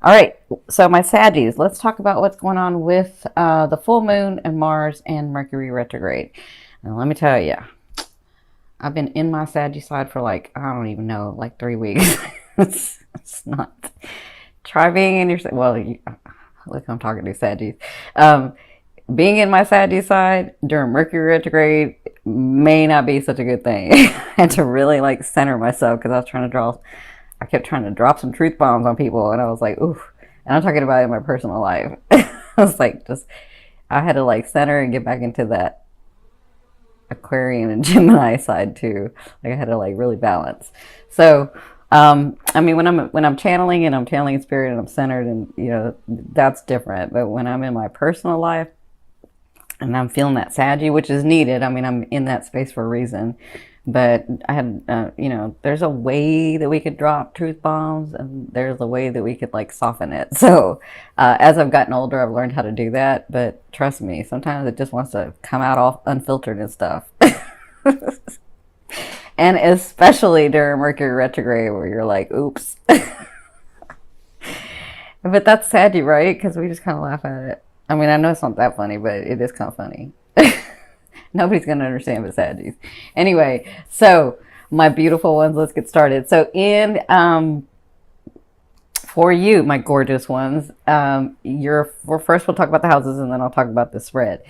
All right, so my Saggies, let's talk about what's going on with the full moon and Mars and Mercury retrograde. Now, let me tell you, I've been in my Saggy side for like, I don't even know, like 3 weeks. It's not. Try being in your, well, look, I'm talking to Saggies. Um, Being in my Saggy side during Mercury retrograde may not be such a good thing. I had to really like center myself because I kept trying to drop some truth bombs on people, and I was like, ooh. And I'm talking about it in my personal life. I was like, I had to like center and get back into that Aquarian and Gemini side too. Like I had to like really balance. So, I mean, when I'm channeling and I'm channeling in spirit and I'm centered, and that's different. But when I'm in my personal life and I'm feeling that Saggy, which is needed. I mean, I'm in that space for a reason. But I had, there's a way that we could drop truth bombs, and there's a way that we could like soften it. So, as I've gotten older, I've learned how to do that. But trust me, sometimes it just wants to come out all unfiltered and stuff. And especially during Mercury retrograde, where you're like, oops. But that's Saggy, right? Because we just kind of laugh at it. I mean, I know it's not that funny, but it is kind of funny. Nobody's going to understand but Saggies. Anyway, so my beautiful ones, let's get started. So for you, my gorgeous ones, first we'll talk about the houses, and then I'll talk about the spread.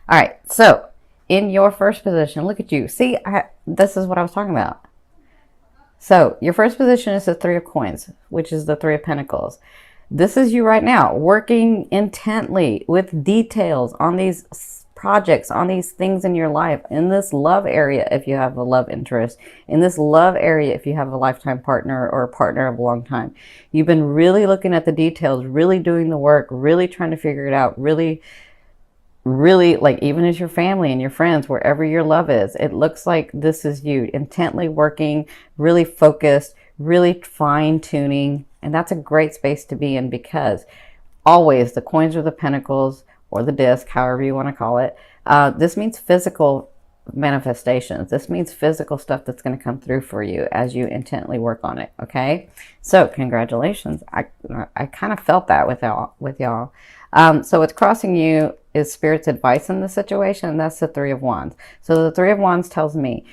All right, so in your first position, look at you. See, this is what I was talking about. So your first position is the Three of Coins, which is the Three of Pentacles. This is you right now, working intently with details on these projects, on these things in your life, in this love area if you have a love interest, in this love area if you have a lifetime partner or a partner of a long time. You've been really looking at the details, really doing the work, really trying to figure it out, really, really, like, even as your family and your friends, wherever your love is, it looks like this is you intently working, really focused, really fine-tuning. And that's a great space to be in, because always the coins or the pentacles or the disc, however you want to call it, this means physical manifestations. This means physical stuff that's going to come through for you as you intently work on it. Okay, so congratulations. I kind of felt that with y'all. So what's crossing you is Spirit's advice in the situation. And that's the Three of Wands. So the Three of Wands tells me,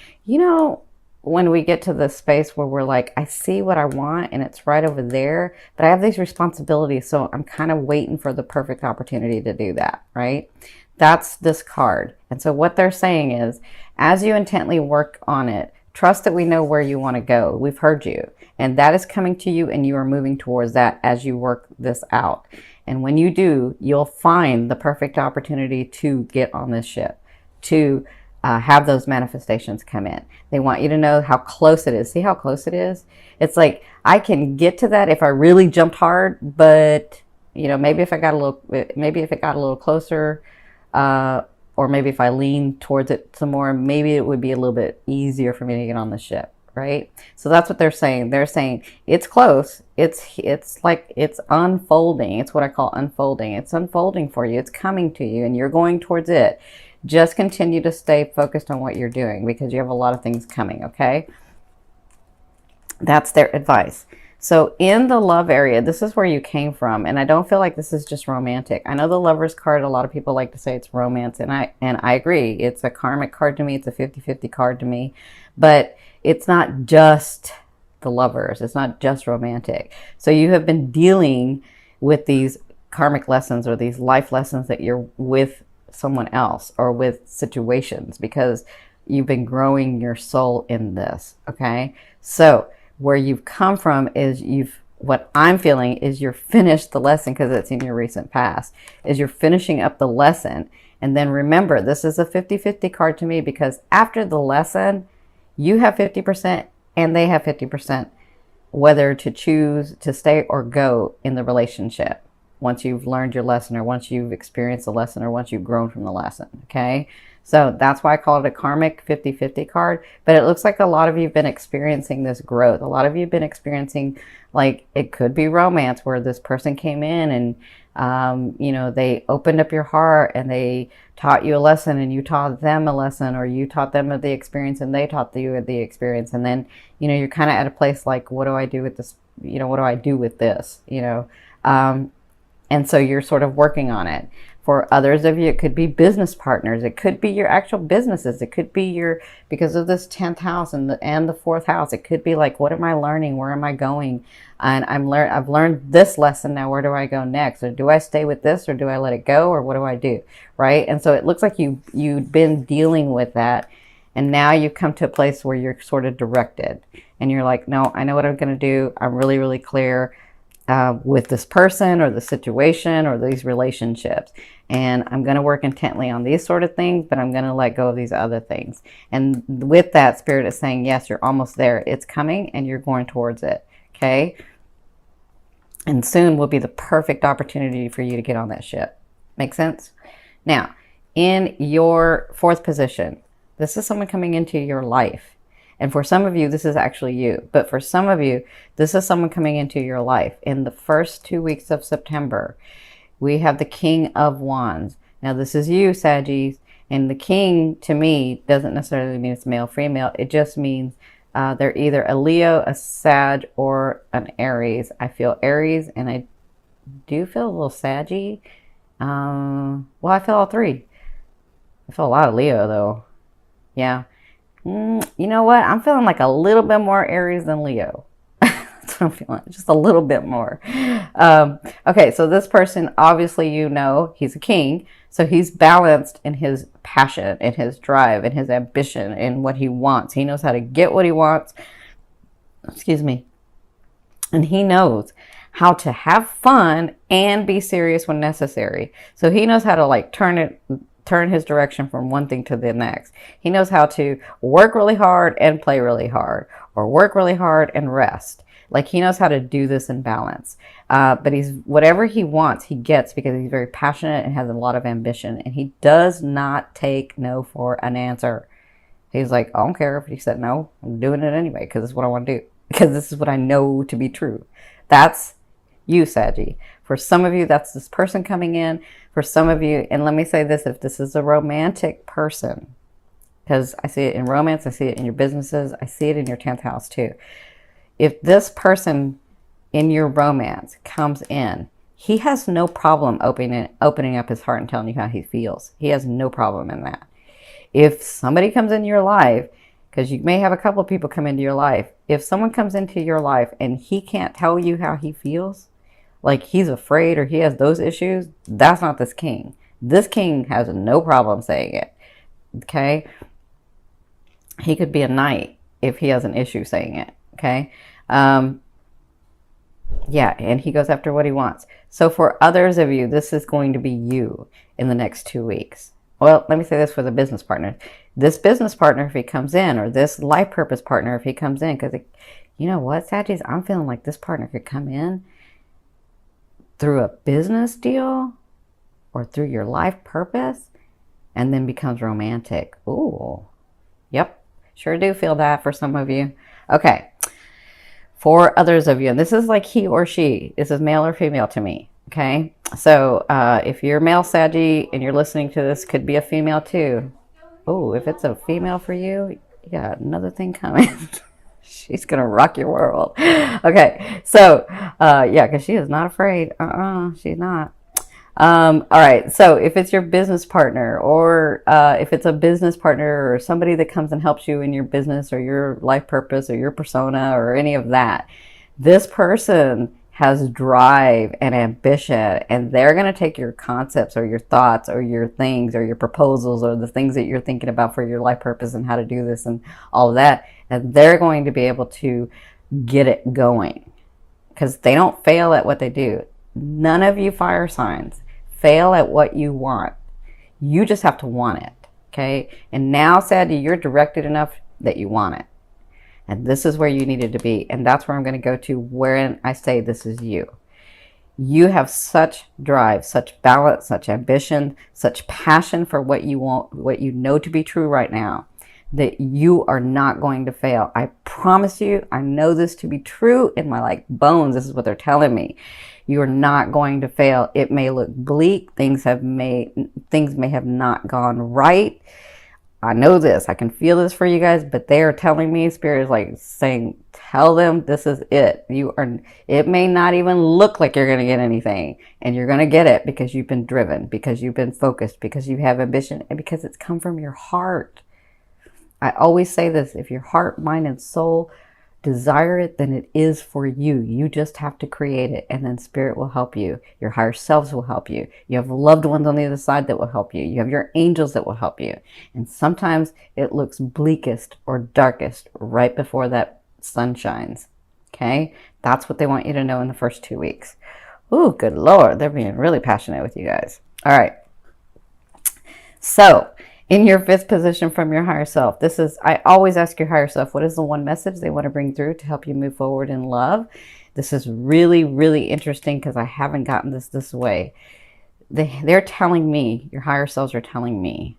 when we get to the space where we're like, I see what I want and it's right over there, but I have these responsibilities, so I'm kind of waiting for the perfect opportunity to do that, right? That's this card. And so what they're saying is, as you intently work on it, trust that we know where you want to go. We've heard you, and that is coming to you, and you are moving towards that as you work this out. And when you do, you'll find the perfect opportunity to get on this ship, to have those manifestations come in. They want you to know how close it is. See how close it is? It's like, I can get to that if I really jumped hard, but maybe if it got a little closer, or maybe if I leaned towards it some more, maybe it would be a little bit easier for me to get on the ship, right? So that's what they're saying. They're saying it's close. It's like it's unfolding. It's what I call unfolding. It's unfolding for you. It's coming to you, and you're going towards it. Just continue to stay focused on what you're doing, because you have a lot of things coming, okay? That's their advice. So in the love area, this is where you came from, and I don't feel like this is just romantic. I know the Lover's card, a lot of people like to say it's romance, and I agree. It's a karmic card to me. It's a 50-50 card to me. But it's not just the lovers. It's not just romantic. So you have been dealing with these karmic lessons, or these life lessons that you're with someone else or with situations, because you've been growing your soul in this. Okay, so where you've come from is what I'm feeling is you're finished the lesson, because it's in your recent past, is you're finishing up the lesson. And then remember, this is a 50-50 card to me, because after the lesson, you have 50% and they have 50%, whether to choose to stay or go in the relationship, once you've learned your lesson, or once you've experienced the lesson, or once you've grown from the lesson. Okay, so that's why I call it a karmic 50-50 card. But it looks like a lot of you have been experiencing this growth. A lot of you have been experiencing, like, it could be romance, where this person came in and they opened up your heart and they taught you a lesson, and you taught them a lesson, or you taught them the experience and they taught you the experience. And then you're kind of at a place like, what do I do with this what do I do with this? And so you're sort of working on it. For others of you, it could be business partners. It could be your actual businesses. It could be because of this 10th house and the 4th house, it could be like, what am I learning? Where am I going? And I've learned this lesson. Now, where do I go next? Or do I stay with this, or do I let it go? Or what do I do? Right? And so it looks like you've been dealing with that. And now you've come to a place where you're sort of directed. And you're like, no, I know what I'm going to do. I'm really, really clear with this person or the situation or these relationships. And I'm going to work intently on these sort of things, but I'm going to let go of these other things. And with that, Spirit is saying, yes, you're almost there. It's coming and you're going towards it. Okay. And soon will be the perfect opportunity for you to get on that ship. Make sense? Now, in your 4th position, this is someone coming into your life. And for some of you, this is actually you. But for some of you, this is someone coming into your life. In the first 2 weeks of September, we have the King of Wands. Now, this is you, Saggies. And the King, to me, doesn't necessarily mean it's male, female. It just means they're either a Leo, a Sag, or an Aries. I feel Aries, and I do feel a little Saggy. Well, I feel all 3. I feel a lot of Leo, though. Yeah. You know what? I'm feeling like a little bit more Aries than Leo. That's what I'm feeling. Just a little bit more. Okay, so this person, obviously, he's a king. So he's balanced in his passion, in his drive, in his ambition, in what he wants. He knows how to get what he wants. Excuse me. And he knows how to have fun and be serious when necessary. So he knows how to turn his direction from one thing to the next. He knows how to work really hard and play really hard, or work really hard and rest. Like, he knows how to do this in balance. But whatever he wants, he gets, because he's very passionate and has a lot of ambition. And he does not take no for an answer. He's like, I don't care if you said no. I'm doing it anyway, because it's what I want to do. Because this is what I know to be true. That's you, Saggy. For some of you, that's this person coming in. For some of you, and let me say this, if this is a romantic person, because I see it in romance, I see it in your businesses, I see it in your 10th house too. If this person in your romance comes in, he has no problem opening up his heart and telling you how he feels. He has no problem in that. If somebody comes into your life, because you may have a couple of people come into your life, if someone comes into your life and he can't tell you how he feels, like he's afraid or he has those issues, that's not this king. This king has no problem saying it. Okay? He could be a knight if he has an issue saying it. Okay? Yeah, and he goes after what he wants. So for others of you, this is going to be you in the next 2 weeks. Well, let me say this for the business partner. This business partner, if he comes in, or this life purpose partner, if he comes in, because you know what, Saggies, I'm feeling like this partner could come in through a business deal or through your life purpose and then becomes romantic. Ooh, yep, sure do feel that for some of you. Okay, for others of you, and this is like he or she, this is male or female to me, okay? So if you're male, Saggy, and you're listening to this, could be a female too. Oh, if it's a female for you, you got another thing coming. She's going to rock your world. Okay. So, yeah, because she is not afraid. She's not. All right. So if it's your business partner, or if it's a business partner or somebody that comes and helps you in your business or your life purpose or your persona or any of that, this person has drive and ambition, and they're going to take your concepts or your thoughts or your things or your proposals or the things that you're thinking about for your life purpose and how to do this and all of that, and they're going to be able to get it going, because they don't fail at what they do. None of you fire signs fail at what you want. You just have to want it, okay? And now, Sadie, you're directed enough that you want it. And this is where you needed to be. And that's where I'm going to go to when I say this is you. You have such drive, such balance, such ambition, such passion for what you want, what you know to be true right now, that you are not going to fail. I promise you, I know this to be true in my bones. This is what they're telling me. You are not going to fail. It may look bleak. Things may have not gone right. I know this. I can feel this for you guys, but they are telling me, Spirit is like saying, tell them this is it. It may not even look like you're going to get anything, and you're going to get it because you've been driven, because you've been focused, because you have ambition, and because it's come from your heart. I always say this, if your heart, mind, and soul desire it, then it is for you. You just have to create it, and then Spirit will help you. Your higher selves will help you. You have loved ones on the other side that will help you. You have your angels that will help you. And sometimes it looks bleakest or darkest right before that sun shines. Okay? That's what they want you to know in the first 2 weeks. Ooh, good Lord. They're being really passionate with you guys. All right. So, in your 5th position from your higher self, I always ask your higher self, what is the one message they want to bring through to help you move forward in love? This is really, really interesting because I haven't gotten this way. They're telling me, your higher selves are telling me,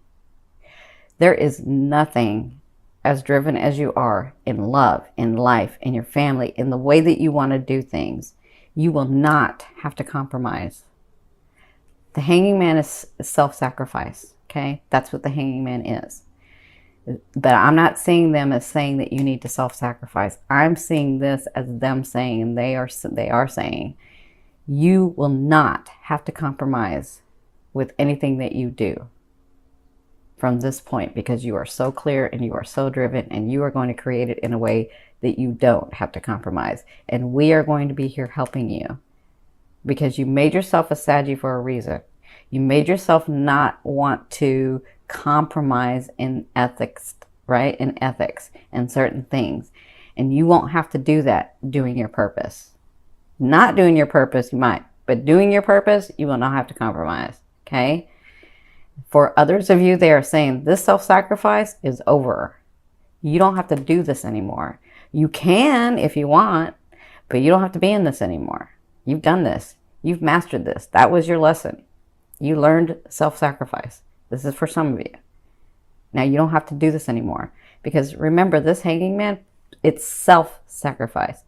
there is nothing as driven as you are in love, in life, in your family, in the way that you want to do things. You will not have to compromise. The Hanging Man is self-sacrifice. Okay, that's what the Hanging Man is. But I'm not seeing them as saying that you need to self-sacrifice. I'm seeing this as them saying, and they are saying, you will not have to compromise with anything that you do from this point, because you are so clear and you are so driven, and you are going to create it in a way that you don't have to compromise. And we are going to be here helping you, because you made yourself a Saggy for a reason. You made yourself not want to compromise in ethics, right? In ethics and certain things. And you won't have to do that doing your purpose. Not doing your purpose, you might. But doing your purpose, you will not have to compromise. Okay? For others of you, they are saying this self-sacrifice is over. You don't have to do this anymore. You can if you want, but you don't have to be in this anymore. You've done this. You've mastered this. That was your lesson. You learned self-sacrifice. This is for some of you. Now you don't have to do this anymore. Because remember, this Hanging Man, it's self-sacrifice.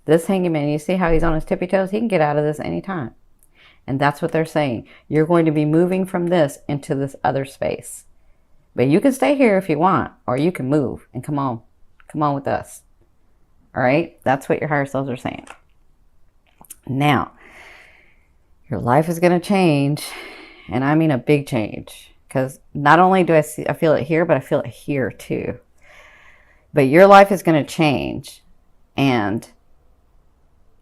This Hanging Man, you see how he's on his tippy toes? He can get out of this anytime. And that's what they're saying. You're going to be moving from this into this other space. But you can stay here if you want, or you can move and come on. Come on with us. All right? That's what your higher selves are saying. Now, your life is going to change. And I mean a big change, because not only do I feel it here, but I feel it here too. But your life is going to change, and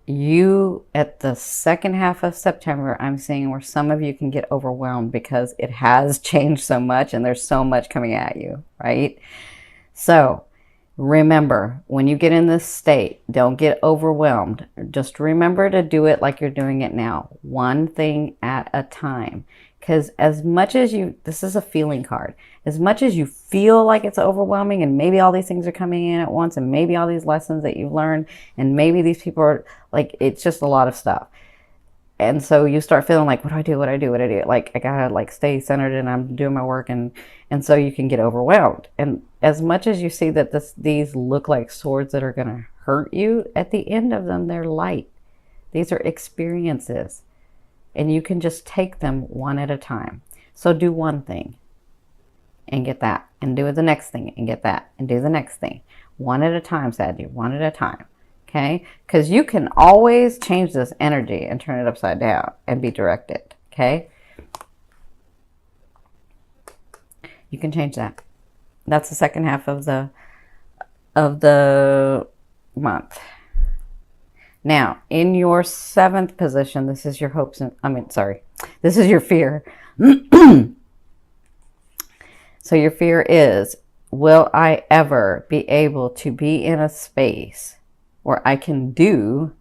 you, at the second half of September, I'm seeing where some of you can get overwhelmed because it has changed so much and there's so much coming at you, right? So remember, when you get in this state, don't get overwhelmed. Just remember to do it like you're doing it now, one thing at a time. Because as much as this is a feeling card, as much as you feel like it's overwhelming, and maybe all these things are coming in at once, and maybe all these lessons that you've learned, and maybe these people are like, it's just a lot of stuff. And so you start feeling like, what do I do? What do I do? What do I do? Like, I gotta like stay centered, and I'm doing my work, and so you can get overwhelmed. And as much as you see that these look like swords that are gonna hurt you, at the end of them, they're light. These are experiences. And you can just take them one at a time. So do one thing and get that. And do the next thing and get that. And do the next thing. One at a time, Sadie. One at a time. Okay? Because you can always change this energy and turn it upside down and be directed. Okay? You can change that. That's the second half of the month. Now, in your 7th position, this is your hopes and, this is your fear. So your fear is, will I ever be able to be in a space where I can do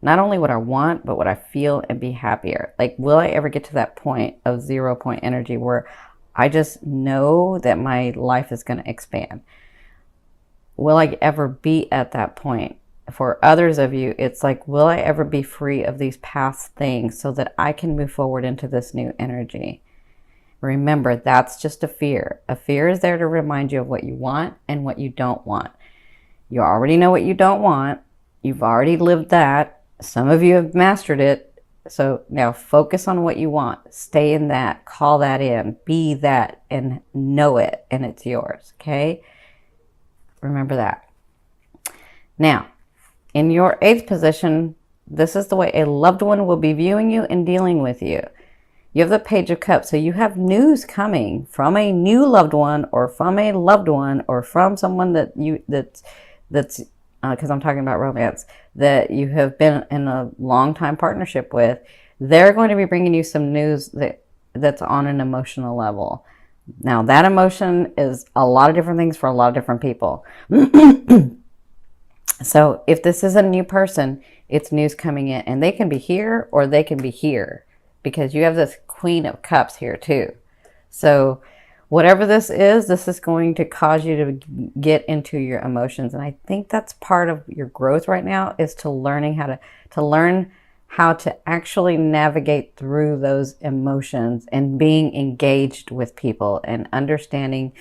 not only what I want, but what I feel and be happier? Like, will I ever get to that point of 0 point energy where I just know that my life is going to expand? Will I ever be at that point? For others of you, it's like, will I ever be free of these past things so that I can move forward into this new energy? Remember, that's just a fear. A fear is there to remind you of what you want and what you don't want. You already know what you don't want. You've already lived that. Some of you have mastered it. So now focus on what you want. Stay in that. Call that in. Be that and know it, and it's yours. Okay? Remember that. Now, in your 8th position, this is the way a loved one will be viewing you and dealing with you. You have the Page of Cups, so you have news coming from a new loved one, or from a loved one, or from someone that's because I'm talking about romance, that you have been in a long time partnership with. They're going to be bringing you some news that's on an emotional level. Now, that emotion is a lot of different things for a lot of different people. So if this is a new person, it's news coming in, and they can be here or they can be here, because you have this Queen of Cups here too. So whatever this is going to cause you to get into your emotions. And I think that's part of your growth right now, is to learning how to actually navigate through those emotions and being engaged with people and understanding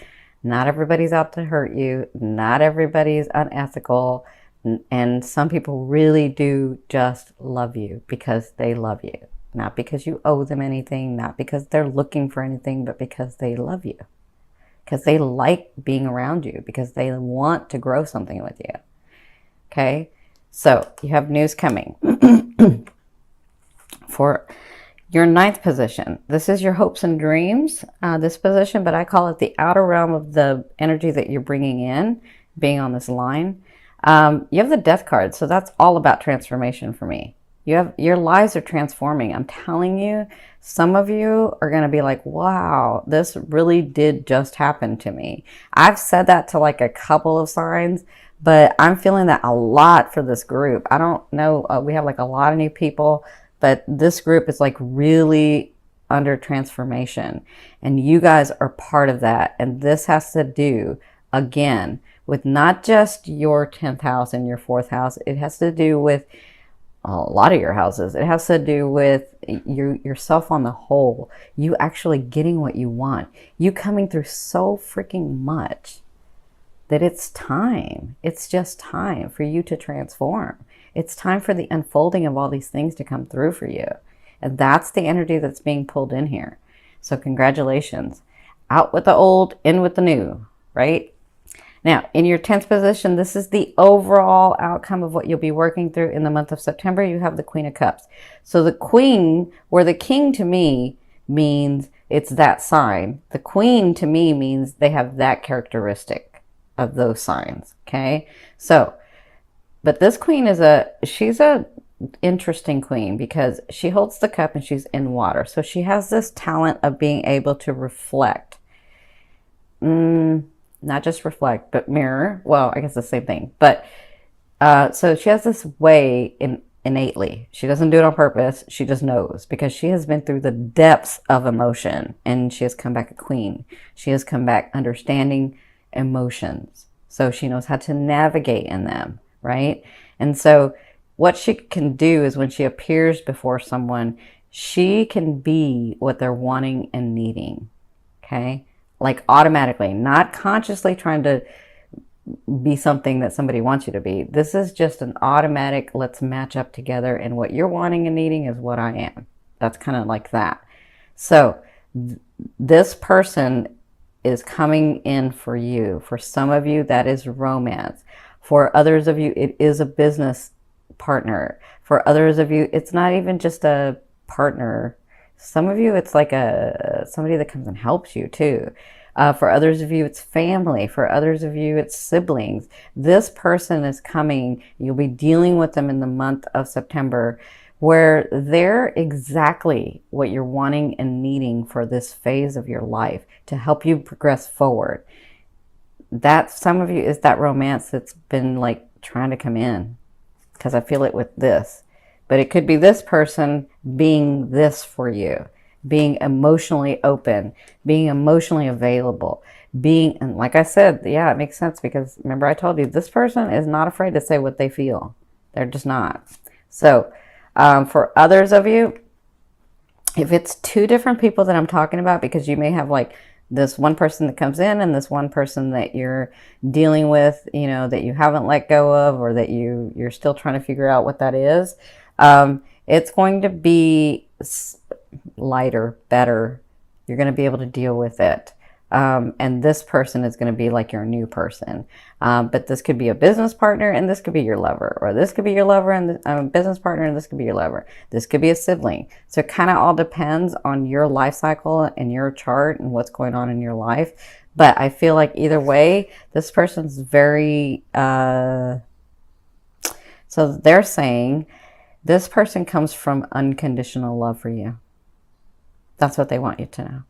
not everybody's out to hurt you. Not everybody's unethical. And some people really do just love you because they love you. Not because you owe them anything, not because they're looking for anything, but because they love you. Because they like being around you, because they want to grow something with you. Okay? So, you have news coming. For your 9th position, this is your hopes and dreams, this position, but I call it the outer realm of the energy that you're bringing in, being on this line. You have the Death card, so that's all about transformation for me. Your lives are transforming. I'm telling you, some of you are going to be like, wow, this really did just happen to me. I've said that to like a couple of signs, but I'm feeling that a lot for this group. I don't know. We have like a lot of new people, but this group is like really under transformation, and you guys are part of that. And this has to do, again, with not just your 10th house and your 4th house. It has to do with a lot of your houses. It has to do with yourself on the whole. You actually getting what you want. You coming through so freaking much that it's time. It's just time for you to transform. It's time for the unfolding of all these things to come through for you. And that's the energy that's being pulled in here. So congratulations. Out with the old, in with the new, right? Now, in your 10th position, this is the overall outcome of what you'll be working through in the month of September. You have the Queen of Cups. So the Queen, or the King to me, means it's that sign. The Queen to me means they have that characteristic of those signs, okay? So, but this Queen she's a interesting Queen, because she holds the cup and she's in water. So she has this talent of being able to reflect. Not just reflect, but mirror. Well, I guess the same thing. But so she has this way innately. She doesn't do it on purpose. She just knows, because she has been through the depths of emotion, and she has come back a queen. She has come back understanding emotions. So she knows how to navigate in them, right? And so what she can do is, when she appears before someone, she can be what they're wanting and needing, okay? Like automatically, not consciously trying to be something that somebody wants you to be. This is just an automatic, let's match up together, and what you're wanting and needing is what I am. That's kind of like that. So this person is coming in for you. For some of you, that is romance. For others of you, it is a business partner. For others of you, it's not even just a partner. Some of you, it's like somebody that comes and helps you too. For others of you, it's family. For others of you, it's siblings. This person is coming. You'll be dealing with them in the month of September, where they're exactly what you're wanting and needing for this phase of your life to help you progress forward. That, some of you, is that romance that's been like trying to come in, because I feel it with this. But it could be this person being this for you, being emotionally open, being emotionally available, and like I said, yeah, it makes sense, because remember I told you, this person is not afraid to say what they feel. They're just not. So for others of you, if it's two different people that I'm talking about, because you may have like this one person that comes in and this one person that you're dealing with, that you haven't let go of, or that you're still trying to figure out what that is. It's going to be lighter, better. You're going to be able to deal with it. And this person is going to be like your new person. But this could be a business partner and this could be your lover. Or this could be your lover and a business partner and this could be your lover. This could be a sibling. So it kind of all depends on your life cycle and your chart and what's going on in your life. But I feel like either way, this person's very... so they're saying this person comes from unconditional love for you. That's what they want you to know.